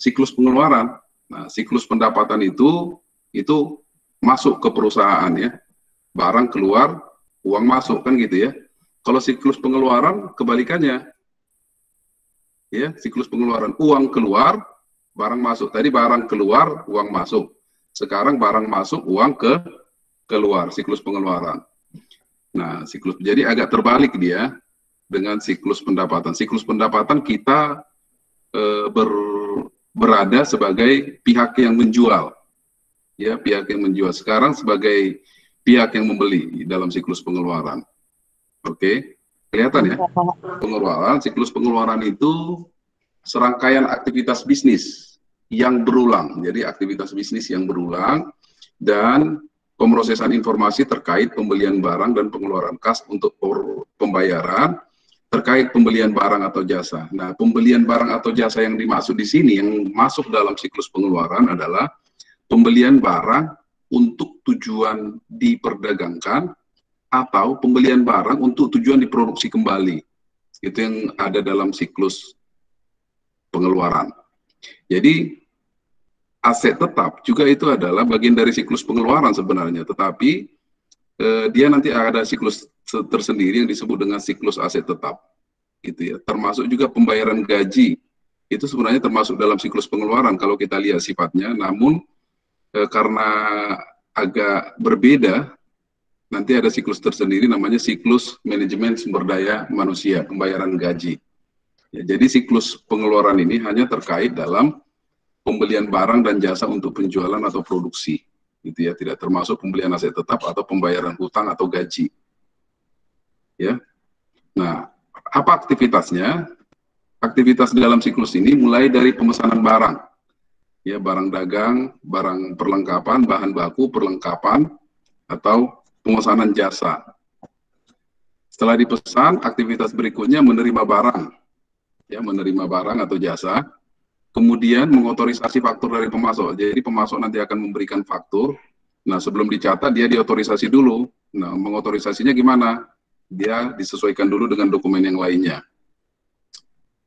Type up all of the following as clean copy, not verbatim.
siklus pengeluaran. Nah, siklus pendapatan itu masuk ke perusahaan ya. Barang keluar, uang masuk kan gitu ya. Kalau siklus pengeluaran kebalikannya. Ya, siklus pengeluaran uang keluar, barang masuk. Tadi barang keluar, uang masuk. Sekarang barang masuk, uang keluar, siklus pengeluaran. Nah, siklus jadi agak terbalik dia dengan siklus pendapatan. Siklus pendapatan kita berada sebagai pihak yang menjual. Ya, pihak yang menjual. Sekarang sebagai pihak yang membeli dalam siklus pengeluaran. Oke, kelihatan ya? Pengeluaran, siklus pengeluaran itu serangkaian aktivitas bisnis yang berulang. Jadi aktivitas bisnis yang berulang dan pemrosesan informasi terkait pembelian barang dan pengeluaran kas untuk pembayaran terkait pembelian barang atau jasa. Nah, pembelian barang atau jasa yang dimaksud di sini yang masuk dalam siklus pengeluaran adalah pembelian barang untuk tujuan diperdagangkan atau pembelian barang untuk tujuan diproduksi kembali. Itu yang ada dalam siklus pengeluaran. Jadi aset tetap juga itu adalah bagian dari siklus pengeluaran sebenarnya, tetapi dia nanti ada siklus tersendiri yang disebut dengan siklus aset tetap, gitu ya. Termasuk juga pembayaran gaji itu sebenarnya termasuk dalam siklus pengeluaran kalau kita lihat sifatnya, namun karena agak berbeda, nanti ada siklus tersendiri namanya siklus manajemen sumber daya manusia, pembayaran gaji. Ya, jadi siklus pengeluaran ini hanya terkait dalam pembelian barang dan jasa untuk penjualan atau produksi, gitu ya, tidak termasuk pembelian aset tetap atau pembayaran hutang atau gaji. Ya, nah apa aktivitasnya? Aktivitas dalam siklus ini mulai dari pemesanan barang, ya, barang dagang, barang perlengkapan, bahan baku, perlengkapan, atau pemesanan jasa. Setelah dipesan, aktivitas berikutnya menerima barang, ya, menerima barang atau jasa. Kemudian mengotorisasi faktur dari pemasok. Jadi pemasok nanti akan memberikan faktur. Nah, sebelum dicatat dia diotorisasi dulu. Nah, mengotorisasinya gimana? Dia disesuaikan dulu dengan dokumen yang lainnya.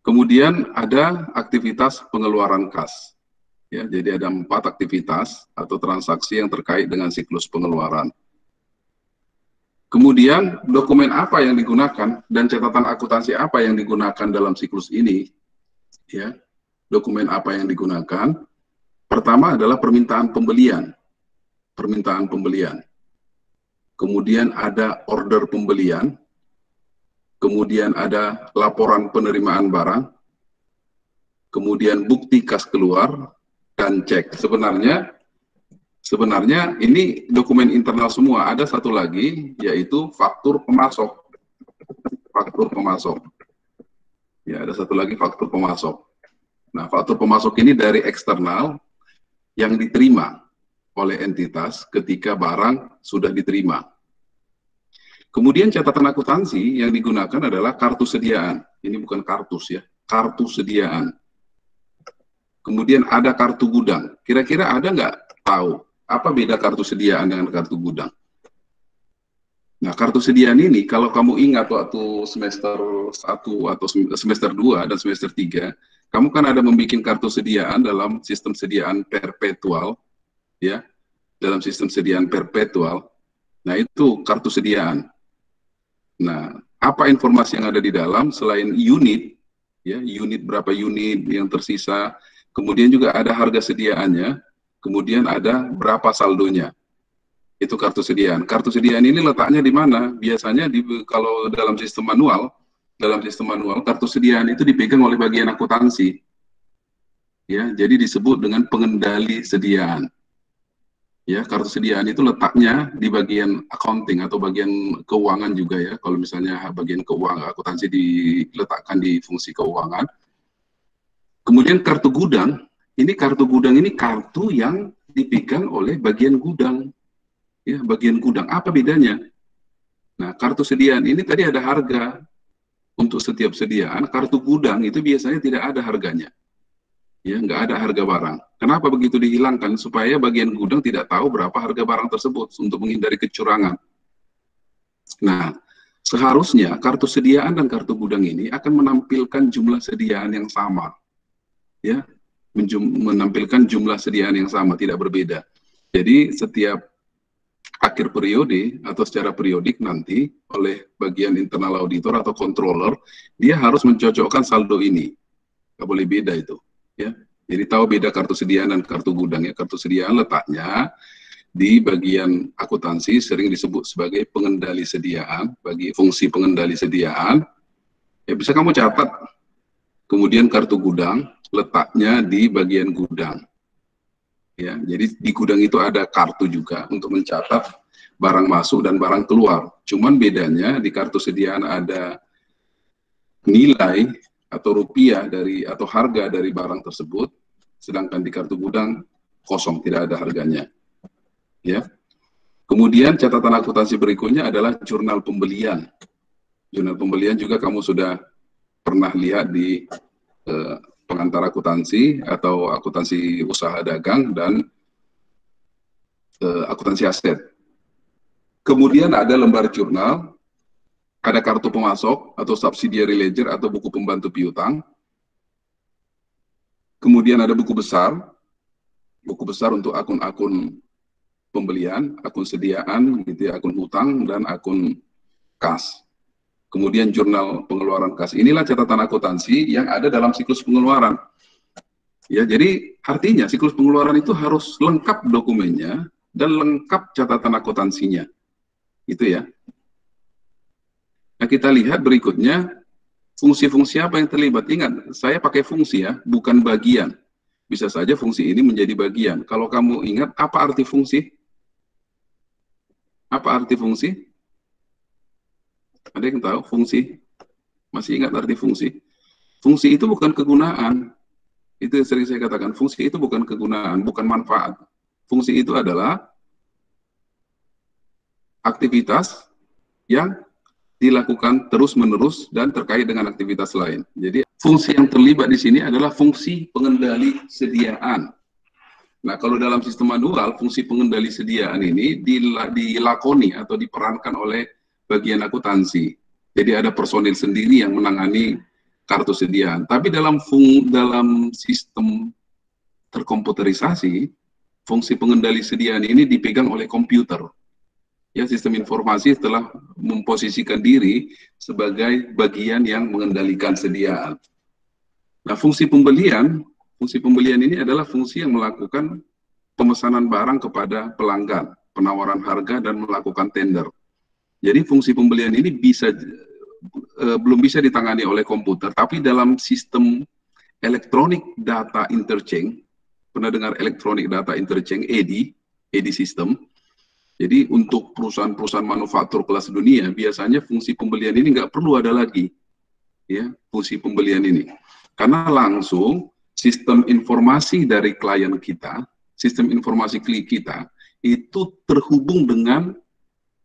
Kemudian ada aktivitas pengeluaran kas. Ya, jadi ada 4 aktivitas atau transaksi yang terkait dengan siklus pengeluaran. Kemudian dokumen apa yang digunakan dan catatan akuntansi apa yang digunakan dalam siklus ini? Ya, dokumen apa yang digunakan? Pertama adalah permintaan pembelian. Permintaan pembelian. Kemudian ada order pembelian. Kemudian ada laporan penerimaan barang. Kemudian bukti kas keluar dan cek. Sebenarnya ini dokumen internal semua. Ada satu lagi yaitu faktur pemasok. Faktur pemasok. Ya, ada satu lagi faktur pemasok. Nah, faktur pemasok ini dari eksternal yang diterima oleh entitas ketika barang sudah diterima. Kemudian catatan akuntansi yang digunakan adalah kartu sediaan. Ini bukan kartus ya, kartu sediaan. Kemudian ada kartu gudang. Kira-kira ada nggak tahu apa beda kartu sediaan dengan kartu gudang? Nah, kartu sediaan ini kalau kamu ingat waktu semester 1 atau semester 2 dan semester 3, kamu kan ada membuat kartu sediaan dalam sistem sediaan perpetual, ya, dalam sistem sediaan perpetual. Nah, itu kartu sediaan. Nah, apa informasi yang ada di dalam selain unit, ya, unit berapa unit yang tersisa, kemudian juga ada harga sediaannya, kemudian ada berapa saldonya. Itu kartu sediaan. Kartu sediaan ini letaknya di mana? Biasanya kalau dalam sistem manual, kartu sediaan itu dipegang oleh bagian akuntansi. Ya, jadi disebut dengan pengendali sediaan. Ya, kartu sediaan itu letaknya di bagian accounting atau bagian keuangan juga ya. Kalau misalnya bagian keuangan akuntansi diletakkan di fungsi keuangan. Kemudian kartu gudang ini kartu yang dipegang oleh bagian gudang. Ya, bagian gudang. Apa bedanya? Nah, kartu sediaan ini tadi ada harga untuk setiap sediaan. Kartu gudang itu biasanya tidak ada harganya. Ya, nggak ada harga barang. Kenapa begitu dihilangkan? Supaya bagian gudang tidak tahu berapa harga barang tersebut untuk menghindari kecurangan. Nah, seharusnya kartu sediaan dan kartu gudang ini akan menampilkan jumlah sediaan yang sama. Ya. menampilkan jumlah sediaan yang sama, tidak berbeda. Jadi setiap akhir periode atau secara periodik nanti oleh bagian internal auditor atau controller, dia harus mencocokkan saldo ini. Nggak boleh beda itu. Ya. Jadi tahu beda kartu sediaan dan kartu gudang. Ya. Kartu sediaan letaknya di bagian akuntansi sering disebut sebagai pengendali sediaan, bagi fungsi pengendali sediaan. Ya bisa kamu catat. Kemudian kartu gudang letaknya di bagian gudang. Ya, jadi di gudang itu ada kartu juga untuk mencatat barang masuk dan barang keluar. Cuman bedanya di kartu sediaan ada nilai atau rupiah dari atau harga dari barang tersebut, sedangkan di kartu gudang kosong, tidak ada harganya. Ya. Kemudian catatan akuntansi berikutnya adalah jurnal pembelian. Jurnal pembelian juga kamu sudah pernah lihat di pengantar akuntansi atau akuntansi usaha dagang dan akuntansi aset. Kemudian ada lembar jurnal, ada kartu pemasok atau subsidiary ledger atau buku pembantu piutang. Kemudian ada buku besar untuk akun-akun pembelian, akun sediaan, gitu ya, akun hutang dan akun kas. Kemudian jurnal pengeluaran kas. Inilah catatan akuntansi yang ada dalam siklus pengeluaran. Ya, jadi artinya siklus pengeluaran itu harus lengkap dokumennya dan lengkap catatan akuntansinya. Itu ya. Nah, kita lihat berikutnya fungsi-fungsi apa yang terlibat. Ingat, saya pakai fungsi ya, bukan bagian. Bisa saja fungsi ini menjadi bagian. Kalau kamu ingat, apa arti fungsi? Apa arti fungsi? Ada yang tahu fungsi? Masih ingat arti fungsi? Fungsi itu bukan kegunaan. Itu yang sering saya katakan, fungsi itu bukan kegunaan, bukan manfaat. Fungsi itu adalah aktivitas yang dilakukan terus-menerus dan terkait dengan aktivitas lain. Jadi fungsi yang terlibat di sini adalah fungsi pengendali sediaan. Nah, kalau dalam sistem manual, fungsi pengendali sediaan ini dilakoni atau diperankan oleh bagian akuntansi. Jadi ada personil sendiri yang menangani kartu sediaan. Tapi dalam sistem terkomputerisasi, fungsi pengendali sediaan ini dipegang oleh komputer. Ya, sistem informasi telah memposisikan diri sebagai bagian yang mengendalikan sediaan. Nah, fungsi pembelian ini adalah fungsi yang melakukan pemesanan barang kepada pelanggan, penawaran harga dan melakukan tender. Jadi fungsi pembelian ini belum bisa ditangani oleh komputer, tapi dalam sistem electronic data interchange, pernah dengar electronic data interchange, EDI system. Jadi untuk perusahaan-perusahaan manufaktur kelas dunia, biasanya fungsi pembelian ini nggak perlu ada lagi, ya, fungsi pembelian ini. Karena langsung sistem informasi dari klien kita, sistem informasi kita, itu terhubung dengan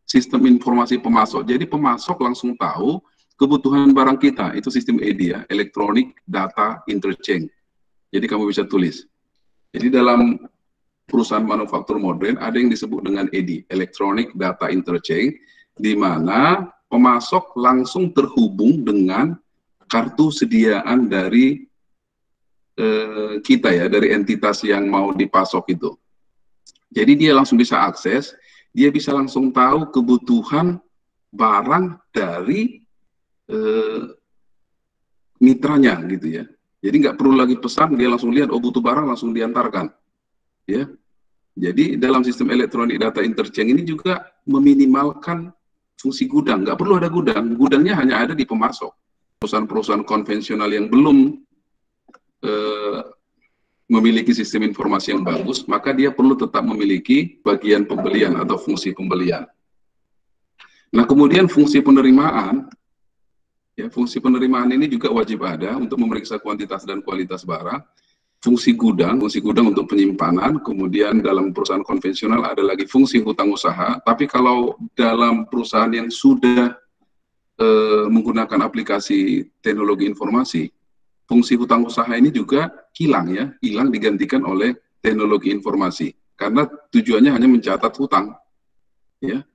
sistem informasi pemasok. Jadi pemasok langsung tahu kebutuhan barang kita, itu sistem EDI ya, Electronic Data Interchange. Jadi kamu bisa tulis. Jadi dalam perusahaan manufaktur modern ada yang disebut dengan EDI, Electronic Data Interchange, di mana pemasok langsung terhubung dengan kartu sediaan dari kita ya, dari entitas yang mau dipasok itu. Jadi dia langsung bisa akses, dia bisa langsung tahu kebutuhan barang dari mitranya gitu ya. Jadi nggak perlu lagi pesan, dia langsung lihat, oh butuh barang, langsung diantarkan. Ya. Jadi dalam sistem elektronik data interchange ini juga meminimalkan fungsi gudang. Nggak perlu ada gudang, gudangnya hanya ada di pemasok. Perusahaan-perusahaan konvensional yang belum memiliki sistem informasi yang bagus, maka dia perlu tetap memiliki bagian pembelian atau fungsi pembelian. Nah, kemudian fungsi penerimaan, ya, fungsi penerimaan ini juga wajib ada untuk memeriksa kuantitas dan kualitas barang. Fungsi gudang untuk penyimpanan, kemudian dalam perusahaan konvensional ada lagi fungsi hutang usaha, tapi kalau dalam perusahaan yang sudah menggunakan aplikasi teknologi informasi, fungsi hutang usaha ini juga hilang digantikan oleh teknologi informasi, karena tujuannya hanya mencatat hutang, ya.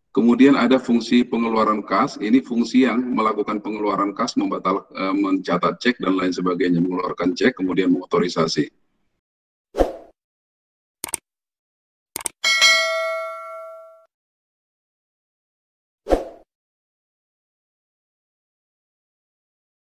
Kemudian ada fungsi pengeluaran kas, ini fungsi yang melakukan pengeluaran kas, mencatat cek dan lain sebagainya, mengeluarkan cek, kemudian mengotorisasi.